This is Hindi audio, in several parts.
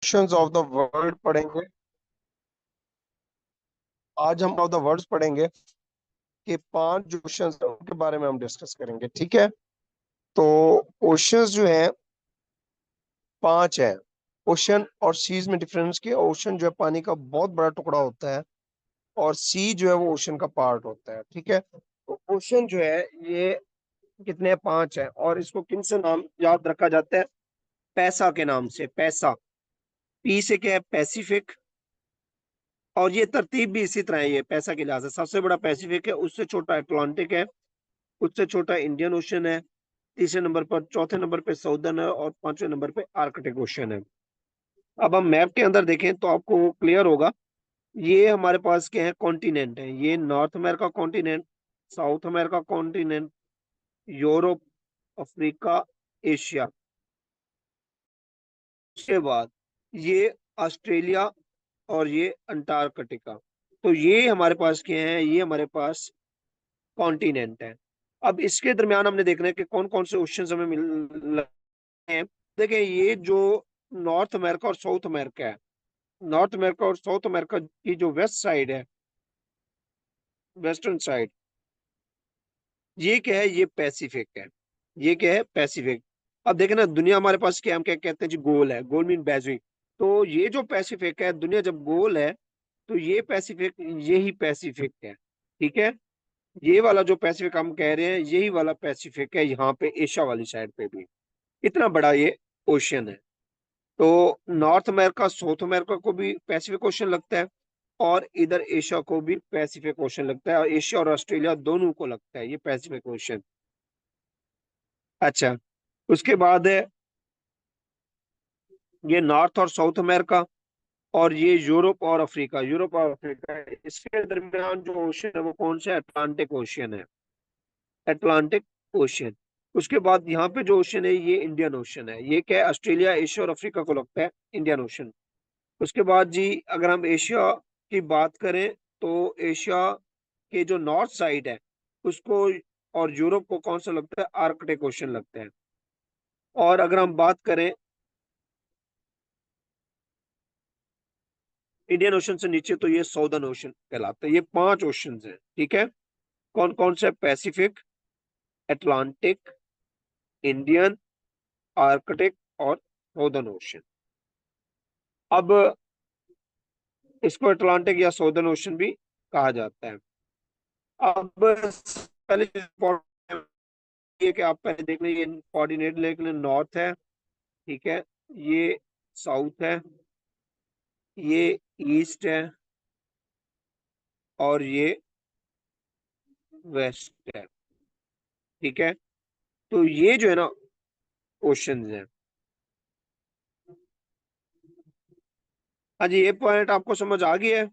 ओशंस ऑफ द वर्ल्ड पढ़ेंगे। आज हम ऑफ द वर्ल्ड पढ़ेंगे कि पांच जो ओशंस हैं उनके बारे में हम डिस्कस करेंगे, ठीक है। तो ओशंस जो है पांच है। ओशन और सीज में डिफरेंस के, ओशन जो है पानी का बहुत बड़ा टुकड़ा होता है और सी जो है वो ओशन का पार्ट होता है, ठीक है। तो ओशन जो है ये कितने हैं? पांच है। और इसको किन से नाम याद रखा जाता है? पैसा के नाम से। पैसा, पी से क्या है? पैसिफिक। और ये तरतीब भी इसी तरह है, ये पैसा के लिहाज से सबसे बड़ा पैसिफिक है, उससे छोटा अटलांटिक है, उससे छोटा इंडियन ओशन है, तीसरे नंबर पर, चौथे नंबर पे साउदर्न है और पांचवें नंबर पे आर्कटिक ओशन है। अब हम मैप के अंदर देखें तो आपको क्लियर होगा। ये हमारे पास क्या है? कॉन्टिनेंट है। ये north America continent, south America continent, Europe, Africa, Asia. उसके बाद ये ऑस्ट्रेलिया और ये अंटार्कटिका। तो ये हमारे पास क्या है? ये हमारे पास कॉन्टिनेंट है। अब इसके दरमियान हमने देखना है कि कौन कौन से ओशन हमें मिल रहे हैं। देखिए, ये जो नॉर्थ अमेरिका और साउथ अमेरिका है, नॉर्थ अमेरिका और साउथ अमेरिका की जो वेस्ट साइड है, वेस्टर्न साइड, ये क्या है? ये पैसिफिक है। ये क्या है? पैसिफिक। अब देखें ना, दुनिया हमारे पास क्या, हम क्या कहते हैं जी? गोल है। गोल मीन बेजिक। तो ये जो पैसिफिक है, दुनिया जब गोल है तो ये पैसिफिक, यही पैसिफिक है, ठीक है। ये वाला जो पैसिफिक हम कह रहे हैं, यही वाला पैसिफिक है, यहाँ पे एशिया वाली साइड पे भी। इतना बड़ा ये ओशियन है। तो नॉर्थ अमेरिका साउथ अमेरिका को भी पैसिफिक ओशन लगता है और इधर एशिया को भी पैसिफिक ओशन लगता है, और एशिया और ऑस्ट्रेलिया दोनों को लगता है ये पैसिफिक ओशन। अच्छा, उसके बाद है ये नॉर्थ और साउथ अमेरिका, और ये यूरोप और अफ्रीका। यूरोप और अफ्रीका, इसके दरमियान जो ओशन है वो कौन सा है? अटलांटिक ओशियन है। Atlantic ocean. उसके बाद यहाँ पे जो ओशन है ये इंडियन ओशन है। ये क्या है? ऑस्ट्रेलिया, एशिया और अफ्रीका को लगता है इंडियन ओशन। उसके बाद जी, अगर हम एशिया की बात करें तो एशिया के जो नॉर्थ साइड है उसको, और यूरोप को कौन सा लगता है? आर्कटिक ओशन लगता है। और अगर हम बात करें इंडियन ओशन से नीचे, तो ये साउदर्न ओशन कहलाता है। ये पांच ओशन हैं, ठीक है। कौन कौन से? पैसिफिक, अटलांटिक, इंडियन, आर्कटिक और साउदर्न ओशन। अब इसको अटलांटिक या साउदर्न ओशन भी कहा जाता है। अब पहले ये कि आप पहले देख लीजिए, कोऑर्डिनेट लेख लें। नॉर्थ है, ठीक है, ये साउथ है, ये ईस्ट है और ये वेस्ट है, ठीक है। तो ये जो है ना ओशन है। हाँ जी, ये पॉइंट आपको समझ आ गया है?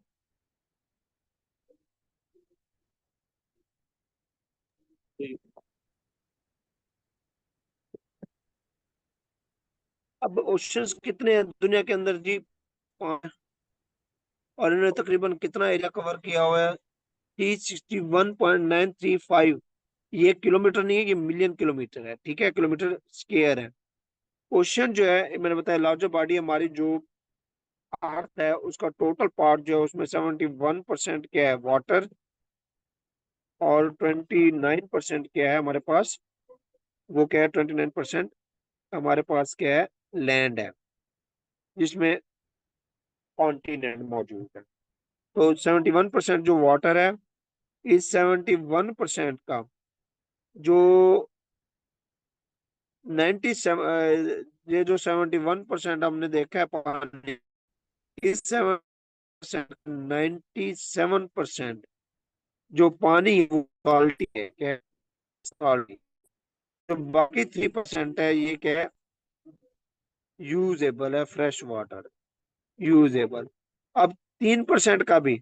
जी। अब ओशंस कितने हैं दुनिया के अंदर जी? पाँच। और इन्होंने तकरीबन कितना एरिया कवर किया हुआ है? 361.935। ये किलोमीटर नहीं है, ये मिलियन किलोमीटर है, ठीक है, किलोमीटर स्क्वायर है। ओशन जो है, मैंने बताया, लार्जर बॉडी हमारी जो अर्थ है उसका टोटल पार्ट जो है उसमें 71% क्या है? वाटर। और 29% क्या है हमारे पास? वो क्या है? 29% हमारे पास क्या है? लैंड है, जिसमें कॉन्टिनेंट मौजूद है। तो 71% जो वाटर है, इस 71% का जो 97, ये जो 71% हमने देखा है पानी, इस 97% जो पानी है वो सॉल्टी है। क्या है? सॉल्टी। तो बाकी 3% है, ये क्या है? यूजेबल है, फ्रेश वाटर, यूजेबल। अब 3% का भी,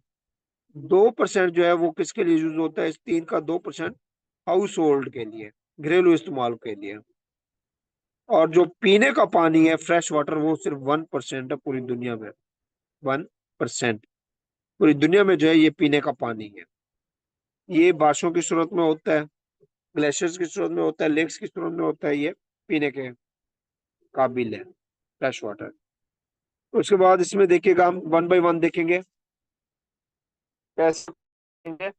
2% जो है वो किसके लिए यूज होता है? इस तीन का 2% हाउस होल्ड के लिए, घरेलू इस्तेमाल के लिए। और जो पीने का पानी है, फ्रेश वाटर, वो सिर्फ 1% है पूरी दुनिया में। 1% पूरी दुनिया में जो है ये पीने का पानी है। ये बारिशों की सूरत में होता है, ग्लेशियर्स की सूरत में होता है, लेक्स की सूरत में होता है। ये पीने के काबिल है, फ्रेश वाटर। उसके बाद इसमें देखिएगा, हम वन बाय वन देखेंगे कैसे देखेंगे।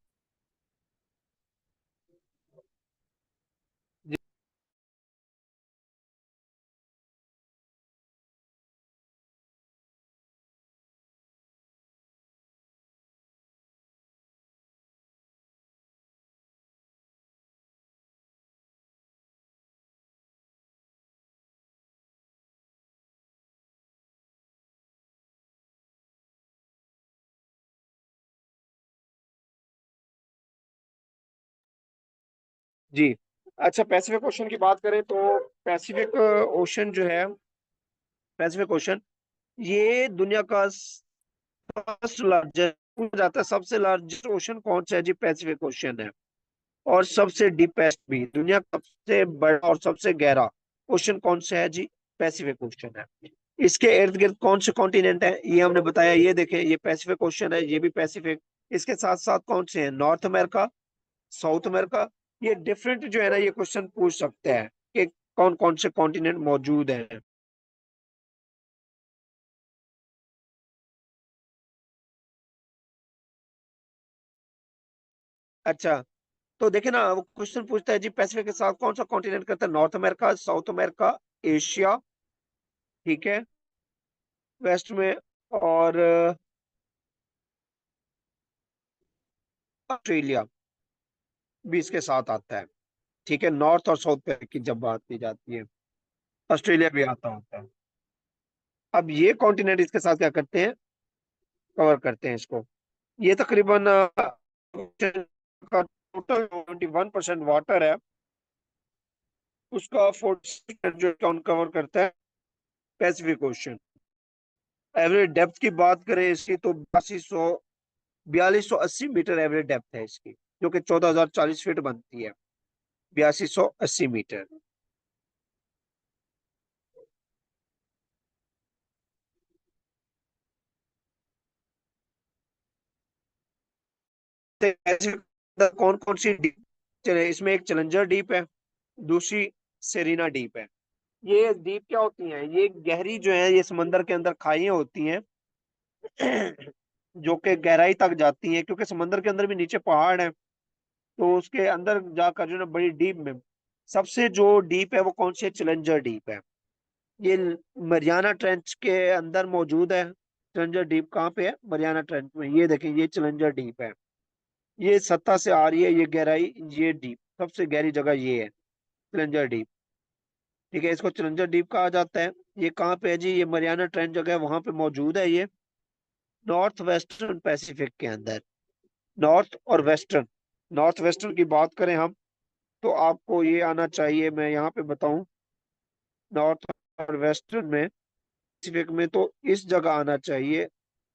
जी जी। अच्छा, पैसिफिक ओशन की बात करें तो पैसिफिक ओशन जो है, पैसिफिक ओशन ये दुनिया का फर्स्ट लार्जेस्ट, पूछा जाता है सबसे लार्जेस्ट ओशन कौन सा है जी, पैसिफिक ओशन है। और सबसे डीपेस्ट भी, दुनिया का सबसे बड़ा और सबसे गहरा ओशन कौन सा है जी, पैसिफिक ओशन है। इसके इर्द गिर्द कौन से कॉन्टिनेंट है ये हमने बताया, ये देखें ये पैसिफिक ओशन है, ये भी पैसिफिक। इसके साथ साथ कौन से हैं, नॉर्थ अमेरिका, साउथ अमेरिका। ये डिफरेंट जो है ना, ये क्वेश्चन पूछ सकते हैं कि कौन कौन से कॉन्टिनेंट मौजूद हैं। अच्छा, तो देखिए ना, वो क्वेश्चन पूछता है जी पैसिफिक के साथ कौन सा कॉन्टिनेंट करता है, north America, south America, Asia, ठीक है, वेस्ट में, और ऑस्ट्रेलिया भी इसके साथ आता है। ठीक है, नॉर्थ और साउथ पे की जब बात की जाती है, ऑस्ट्रेलिया भी आता होता है। अब ये कॉन्टिनेंट इसके साथ क्या करते हैं, कवर करते हैं इसको। ये तकरीबन का टोटल 21% वाटर है, उसका 40% जो कवर करता है पैसिफिक ओशन। एवरेज डेप्थ की बात करें इसकी तो 4280 मीटर एवरेज डेप्थ है इसकी, जो कि 14,040 फीट बनती है, 4280 मीटर। कौन कौन सी डीप, चले इसमें एक चैलेंजर डीप है, दूसरी सेरिना डीप है। ये डीप क्या होती हैं, ये गहरी जो है, ये समंदर के अंदर खाइयां होती हैं जो कि गहराई तक जाती हैं, क्योंकि समंदर के अंदर भी नीचे पहाड़ है, तो उसके अंदर जाकर जो ना बड़ी डीप में, सबसे जो डीप है वो कौन सी है, चैलेंजर डीप है। ये मरियाना ट्रेंच के अंदर मौजूद है। चैलेंजर डीप कहाँ पे है, मरियाना ट्रेंच में, ये देखें ये चैलेंजर डीप है। ये सत्ता से आ रही है ये गहराई, ये डीप सबसे गहरी जगह ये है, चैलेंजर डीप। ठीक है, इसको चैलेंजर डीप कहा जाता है। ये कहाँ पे है जी, ये मरियाना ट्रेंच जगह है, वहां पे मौजूद है ये, नॉर्थ वेस्टर्न पैसिफिक के अंदर। नॉर्थ और वेस्टर्न, नॉर्थ वेस्टर्न की बात करें हम, तो आपको ये आना चाहिए, मैं यहाँ पे बताऊं, नॉर्थ और वेस्टर्न में पैसिफिक में तो इस जगह आना चाहिए,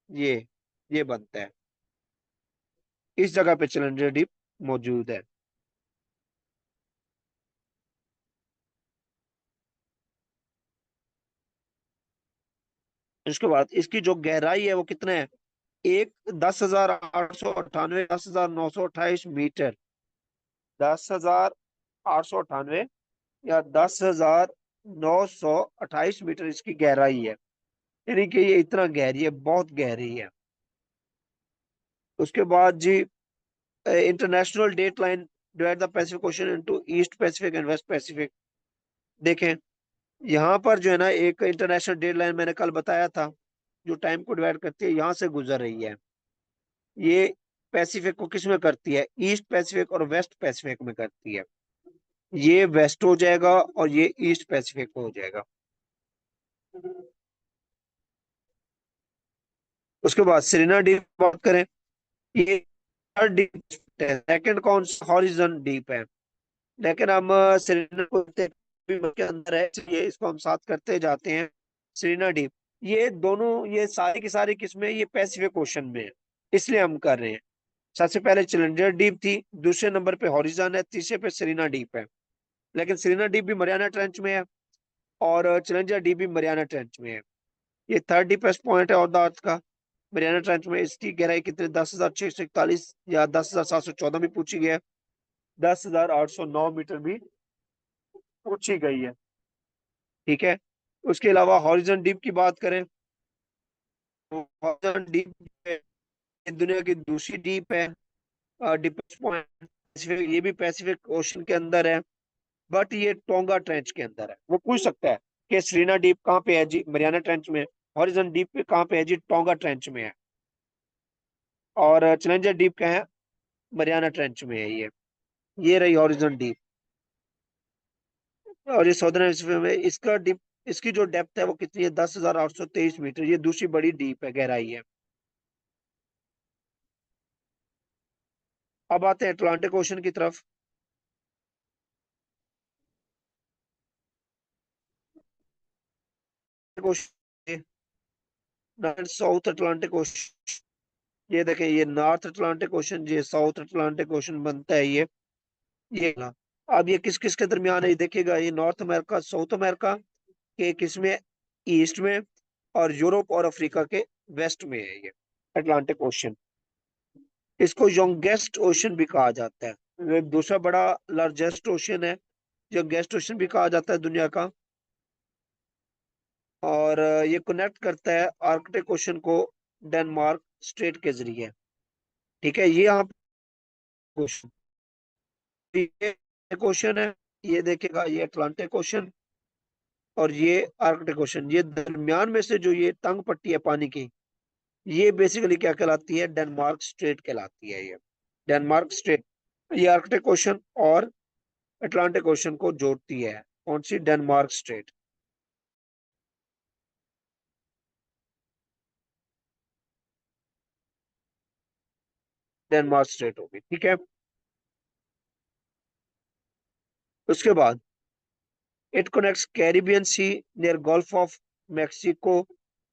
ये ये बनता है, इस जगह पे चैलेंजर डीप मौजूद है। इसके बाद इसकी जो गहराई है वो कितना है, एक 10,898, 10,928 मीटर, 10,898 या 10,928 मीटर इसकी गहराई है। यानी कि ये इतना गहरी है, बहुत गहरी है। उसके बाद जी, international date line divide the Pacific Ocean into east Pacific and west Pacific. देखें, यहाँ पर जो है ना, एक इंटरनेशनल डेट लाइन मैंने कल बताया था, जो टाइम को डिवाइड करती है, यहाँ से गुजर रही है। ये पैसिफिक को किस में करती है, ईस्ट पैसिफिक और वेस्ट पैसिफिक में करती है। ये वेस्ट हो जाएगा और ये ईस्ट पैसिफिक हो जाएगा। उसके बाद सेरेना डीप बात करें, ये थर्ड डीप है, सेकंड कौन सा, हॉरिजन डीप है। लेकिन हम सेरेना को के अंदर है, इसलिए इसको हम साथ करते जाते हैं, सेरेना डीप। ये दोनों, ये सारी की सारी किस्में ये पैसिफिक ओशन में है, इसलिए हम कर रहे हैं। सबसे पहले चैलेंजर डीप थी, दूसरे नंबर पे हॉरिजन है, तीसरे पे सेरेना डीप है। लेकिन सेरेना डीप भी मरियाना ट्रेंच में है, और चैलेंजर डीप भी मरियाना ट्रेंच में है। ये थर्ड डीपेस्ट पॉइंट है ऑन द अर्थ का, मरियाना ट्रेंच में। इसकी गहराई कितने, 10,641 या 10,714 भी पूछी गई है, 10,809 मीटर भी पूछी गई है। ठीक है, उसके अलावा हॉरिजन डीप की बात करें हॉरिजॉन्टल डीप दुनिया की दूसरी डीप है, डीपेस्ट पॉइंट ये भी पैसिफिक ओशन के अंदर है, बट ये टोंगा ट्रेंच के अंदर है। वो पूछ सकता है कि सरीना डीप कहाँ पे है जी, मरियाना ट्रेंच में। हॉरिजॉन्टल डीप पे कहाँ पे है जी, टोंगा ट्रेंच में है। और चैलेंजर डीप कहाँ है, मरियाना ट्रेंच में है। ये रही हॉरिजॉन्टल डीप। और ये साउदर्न हेमिस्फीयर में इसका डीप, इसकी जो डेप्थ है वो कितनी है, 10,823 मीटर। ये दूसरी बड़ी डीप है, गहराई है। अब आते हैं अटलांटिक ओशन की तरफ। नॉर्थ साउथ अटलांटिक ओशन, ये देखें, ये नॉर्थ अटलांटिक ओशन, ये साउथ अटलांटिक ओशन बनता है ये ना। अब ये किस किस के दरमियान है, ये देखिएगा, ये नॉर्थ अमेरिका, साउथ अमेरिका के किसमें, ईस्ट में, और यूरोप और अफ्रीका के वेस्ट में है ये अटलांटिक ओशन। इसको यंगेस्ट ओशन भी कहा जाता है। एक दूसरा बड़ा लार्जेस्ट ओशन है, यंगेस्ट ओशन भी कहा जाता है दुनिया का। और ये कनेक्ट करता है आर्कटिक ओशन को डेनमार्क स्ट्रेट के जरिए। ठीक है, ये यहाँ क्वेश्चन, ये क्वेश्चन है। ये देखेगा, ये अटलांटिक ओशन और ये आर्कटिक ओशन, ये दरमियान में से जो ये तंग पट्टी है पानी की, ये बेसिकली क्या कहलाती है, डेनमार्क स्ट्रेट कहलाती है। ये डेनमार्क स्ट्रेट, ये आर्कटिक ओशन और अटलांटिक ओशन को जोड़ती है। कौन सी, डेनमार्क स्ट्रेट। डेनमार्क स्ट्रेट होगी, ठीक है। उसके बाद it connects Caribbean sea near gulf of Mexico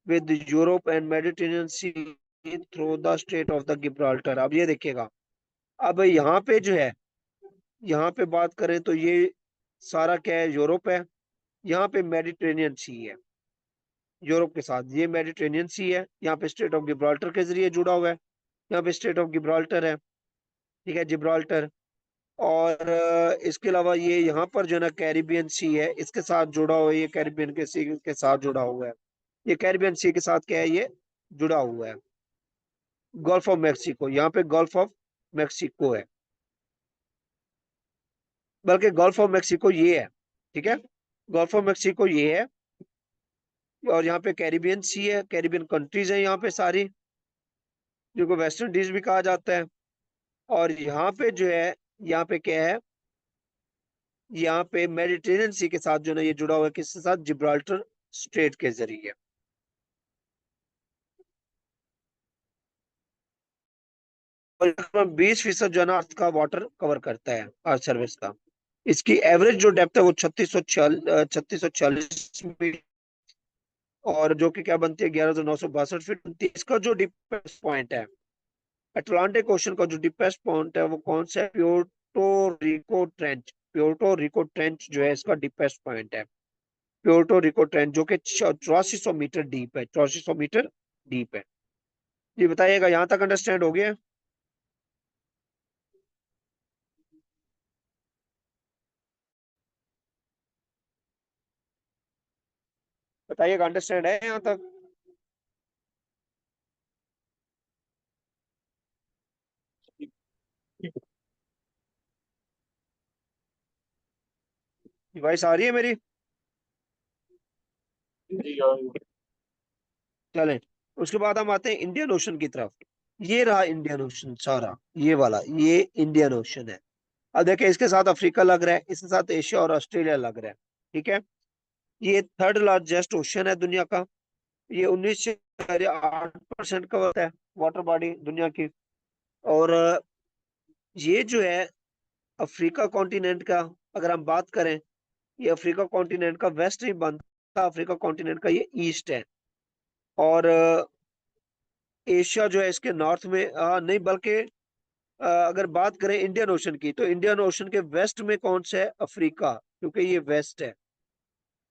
with Europe and Mediterranean sea through the strait of the Gibraltar. अब ये देखिएगा, अब यहाँ पे जो है, यहाँ पे बात करें तो ये सारा क्या है, यूरोप है। यहाँ पे मेडिटेरेनियन सी है, यूरोप के साथ ये मेडिटेरेनियन सी है। यहाँ पे स्ट्रेट ऑफ गिब्राल्टर के जरिए जुड़ा हुआ है। यहाँ पे स्ट्रेट ऑफ गिब्राल्टर है, ठीक है, जिब्राल्टर। और इसके अलावा ये यहाँ पर जो है ना कैरिबियन सी है, इसके साथ जुड़ा हुआ है, ये कैरिबियन के सी के साथ जुड़ा हुआ है। ये कैरिबियन सी के साथ क्या है, ये जुड़ा हुआ है। गल्फ ऑफ मैक्सिको, यहाँ पे गल्फ ऑफ मैक्सिको है, बल्कि गल्फ ऑफ मैक्सिको ये है, ठीक है, गल्फ ऑफ मैक्सिको ये है। और यहाँ पे कैरिबियन सी है, कैरिबियन कंट्रीज है यहाँ पे सारी, जिनको वेस्टर्न इंडीज भी कहा जाता है। और यहाँ पे जो है, यहाँ पे क्या है, यहाँ पे मेडिटेरेनियन सी के साथ जो है ये जुड़ा हुआ है, किसके साथ, जिब्राल्टर स्ट्रेट के जरिए। और 20% जो है ना अर्थ का वाटर कवर करता है, अर्थ सर्विस का। इसकी एवरेज जो डेप्थ है वो 3640 और जो कि क्या बनती है, 11,962 बनती है। इसका जो डीपेस्ट पॉइंट है, अटलांटिक ओशन का जो डीपेस्ट पॉइंट है, वो कौन सा है, प्योर्टो रिको ट्रेंच। प्योर्टो रिको ट्रेंच जो है इसका डीपेस्ट पॉइंट है, प्योर्टो रिको ट्रेंच, जो कि 8400 मीटर डीप है, 8400 मीटर डीप है। ये बताइएगा, यहाँ तक अंडरस्टैंड हो गया। बताइएगा, अंडरस्टैंड है यहाँ तक। वॉइस आ रही है मेरी। चलें, उसके बाद हम आते हैं इंडियन ओशन की तरफ। ये रहा इंडियन ओशन सारा, ये वाला, ये इंडियन ओशन है। अब देखिए, इसके साथ अफ्रीका लग रहा है, इसके साथ एशिया और ऑस्ट्रेलिया लग रहा है, ठीक है। ये थर्ड लार्जेस्ट ओशन है दुनिया का। ये 19.8% का होता है वाटर बॉडी दुनिया की। और ये जो है अफ्रीका कॉन्टिनेंट का, अगर हम बात करें, ये अफ्रीका कॉन्टिनेंट का वेस्ट नहीं बनता, अफ्रीका कॉन्टिनेंट का ये ईस्ट है। और एशिया जो है इसके नॉर्थ में नहीं, बल्कि अगर बात करें इंडियन ओशन की, तो इंडियन ओशन के वेस्ट में कौन सा है, अफ्रीका, क्योंकि ये वेस्ट है।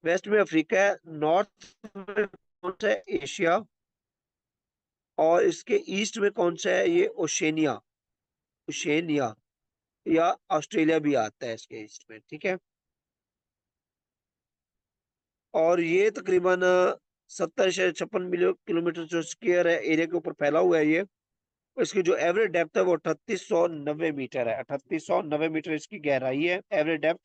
वेस्ट में अफ्रीका है, नॉर्थ में कौन सा है, एशिया। और इसके ईस्ट में कौन सा है, ये ओशेनिया, ओशेनिया, या ऑस्ट्रेलिया भी आता है इसके ईस्ट में, ठीक है। और ये तकरीबन 70.56 किलोमीटर जो स्क्वायर है एरिया के ऊपर फैला हुआ है ये। इसकी जो एवरेज डेप्थ है वो 3890 मीटर है। 3890 मीटर इसकी गहराई है, एवरेज डेप्थ।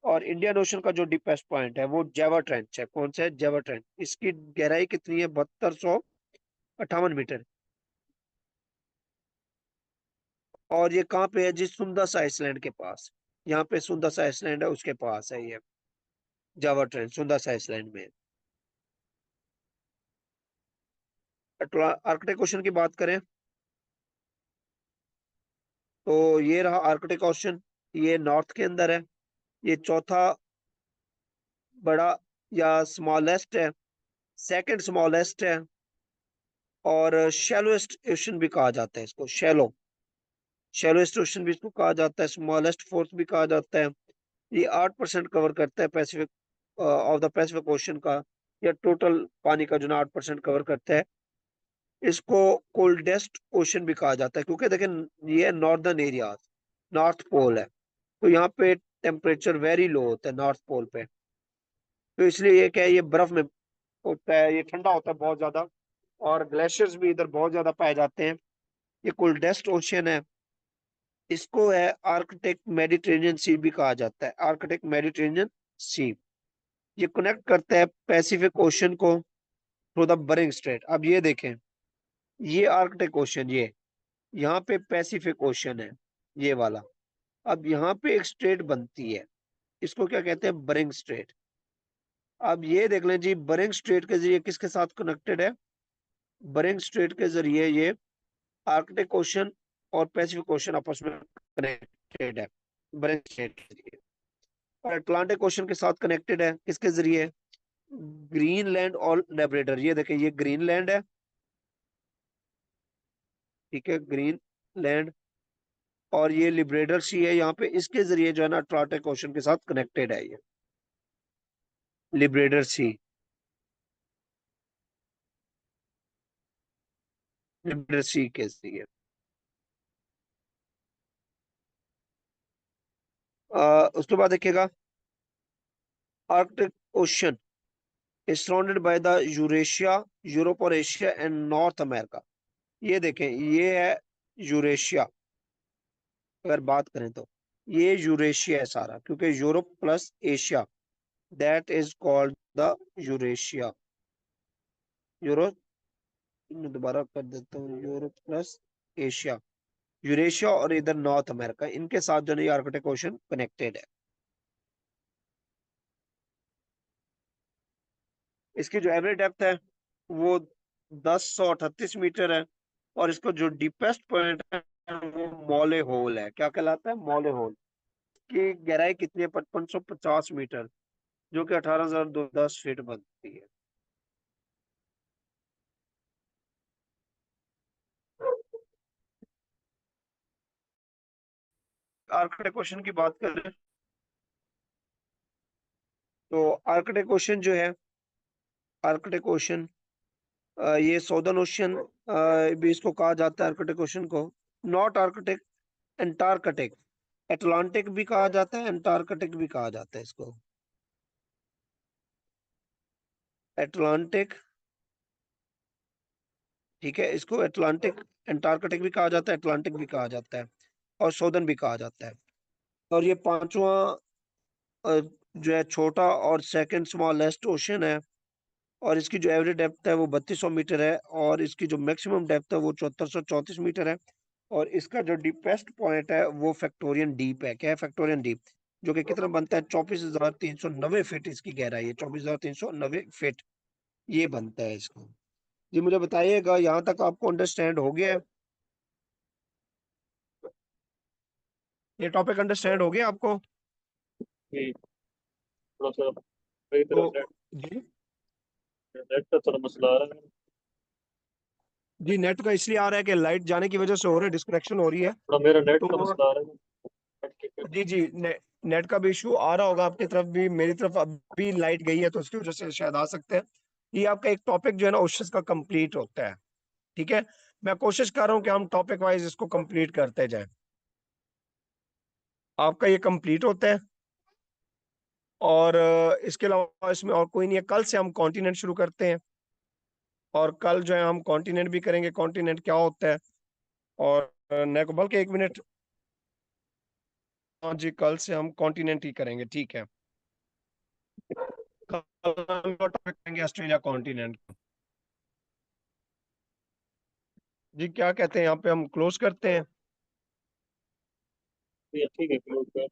और इंडियन ओशन का जो डीपेस्ट पॉइंट है वो जावा ट्रेंच है। कौन सा है? Java trench. इसकी गहराई कितनी है? 7258 मीटर। और ये कहाँ पे है जी? सुंदस आइसलैंड के पास। यहाँ पे सुंदस आइसलैंड है, उसके पास है ये जावा ट्रेंच, सुंदस आइसलैंड में। आर्कटिक ओशन की बात करें तो ये रहा आर्कटिक ओशन। ये नॉर्थ के अंदर है। ये चौथा बड़ा या स्मॉलेस्ट है, सेकंड स्मॉलेस्ट है। और शैलोएस्ट ओशन भी कहा जाता है इसको। शैलोएस्ट ओशन भी इसको कहा जाता है, स्मॉलेस्ट फोर्थ भी कहा जाता है। ये 8% कवर करता है Pacific of the Pacific ocean का, या टोटल पानी का जो ना 8% कवर करता है। इसको कोल्डेस्ट ओशन भी कहा जाता है क्योंकि देखें ये नॉर्दर्न एरिया, नॉर्थ पोल है, तो यहाँ पे टेम्परेचर वेरी लो होता है नॉर्थ पोल पे। तो इसलिए ये क्या है, ये बर्फ में होता है, ये ठंडा होता है बहुत ज्यादा। और ग्लेशियर्स भी इधर बहुत ज्यादा पाए जाते हैं। ये कोल्डेस्ट ओशन है। इसको है आर्कटिक मेडिटेरेनियन सी भी कहा जाता है, आर्कटिक मेडिटेरेनियन सी। ये कनेक्ट करता है पैसिफिक ओशन को थ्रू द बरिंग स्ट्रेट। अब ये देखें, ये आर्कटिक ओशन, ये यहाँ पे पैसिफिक ओशन है, ये वाला। अब यहाँ पे एक स्ट्रेट बनती है, इसको क्या कहते हैं? बरिंग स्ट्रेट। अब ये देख लें जी, बरिंग स्ट्रेट के जरिए किसके साथ कनेक्टेड है? बरिंग स्ट्रेट के जरिए ये आर्कटिक ओशन और पैसिफिक ओशन आपस में कनेक्टेड है, बरिंग स्ट्रेट के जरिए। और अटलांटिक ओशन के साथ कनेक्टेड है किसके जरिए? ग्रीनलैंड और लेब्राडोर। ये देखें, ये ग्रीनलैंड है, ठीक है, ग्रीनलैंड। और ये लिब्रेडर सी है यहाँ पे, इसके जरिए जो है ना अटलांटिक ओशन के साथ कनेक्टेड है ये लिब्रेडर सी। लिब्रेडर सी के जरिए उसके बाद देखिएगा, Arctic ocean is surrounded by the Eurasia, Europe और एशिया एंड नॉर्थ अमेरिका। ये देखें, ये है यूरेशिया। अगर बात करें तो ये यूरेशिया है सारा, क्योंकि Europe plus Asia, that is called the Eurasia. Europe, दोबारा कर देता हूँ, यूरोप प्लस एशिया, यूरेशिया। और इधर नॉर्थ अमेरिका, इनके साथ जो है आर्कटिक ओशन कनेक्टेड है। इसकी जो एवरेज डेप्थ है वो 1038 मीटर है। और इसको जो डीपेस्ट पॉइंट है वो मॉले होल है। क्या कहलाता है? मॉले होल। की गहराई कितनी है? 5550 मीटर, जो कि 18,210 फीट बनती है। आर्कटिक ओशन की बात करें तो आर्कटिक ओशन जो है, आर्कटिक ओशन, ये साउदर्न ओशन भी इसको कहा जाता है आर्कटिक ओशन को। नॉट आर्कटिक, एंटार्कटिक, अटलांटिक भी कहा जाता है, एंटार्कटिक भी कहा जाता है इसको। अटलांटिक, ठीक है, इसको अटलांटिक, एंटार्कटिक भी कहा जाता है, अटलांटिक भी कहा जाता है, और सौदर्न भी कहा जाता है। और ये पांचवा जो है छोटा और सेकंड स्मॉलेस्ट ओशन है। और इसकी जो एवरेज डेप्थ है वो 3200 मीटर है। और इसकी जो मैक्सिमम डेप्थ है वो 7434 मीटर है। और इसका जो डीपेस्ट पॉइंट है वो फैक्टोरियन डीप है। क्या है? फैक्टोरियन डीप, जो कि कितना बनता है? 24,390 फीट इसकी गहराई है, 24,390 फीट ये बनता है इसको। जी मुझे बताइएगा, यहाँ तक आपको अंडरस्टैंड हो गया है? ये टॉपिक अंडरस्टैंड हो गया आपको? जी, थोड़ा सा मेरी तो तरफ नेट जी, नेट का थोड़ा मसला आ रहा है। जी नेट का इसलिए आ रहा है कि लाइट जाने की वजह से हो रही है, डिस्कनेक्शन हो रही है। थोड़ा मेरा नेट का तो मसला आ रहा है। नेट के जी जी, नेट का भी इशू आ रहा होगा आपकी तरफ भी, मेरी तरफ अभी लाइट गई है तो उसकी वजह से शायद आ सकते हैं। ये आपका एक टॉपिक जो है ना ओशंस का कंप्लीट होता है, ठीक है। मैं कोशिश कर रहा हूँ कि हम टॉपिक वाइज इसको कंप्लीट करते जाएं। आपका ये कंप्लीट होता है। और इसके अलावा इसमें और कोई नहीं है। कल से हम कॉन्टिनेंट शुरू करते हैं, और कल जो है हम कॉन्टिनेंट भी करेंगे, कॉन्टिनेंट क्या होता है। और बल्कि एक मिनट, हाँ जी, कल से हम कॉन्टिनेंट ही करेंगे, ठीक है। कल हम टॉपिक करेंगे ऑस्ट्रेलिया कॉन्टिनेंट। जी क्या कहते हैं, यहाँ पे हम क्लोज करते हैं। ठीक है, क्लोज कर।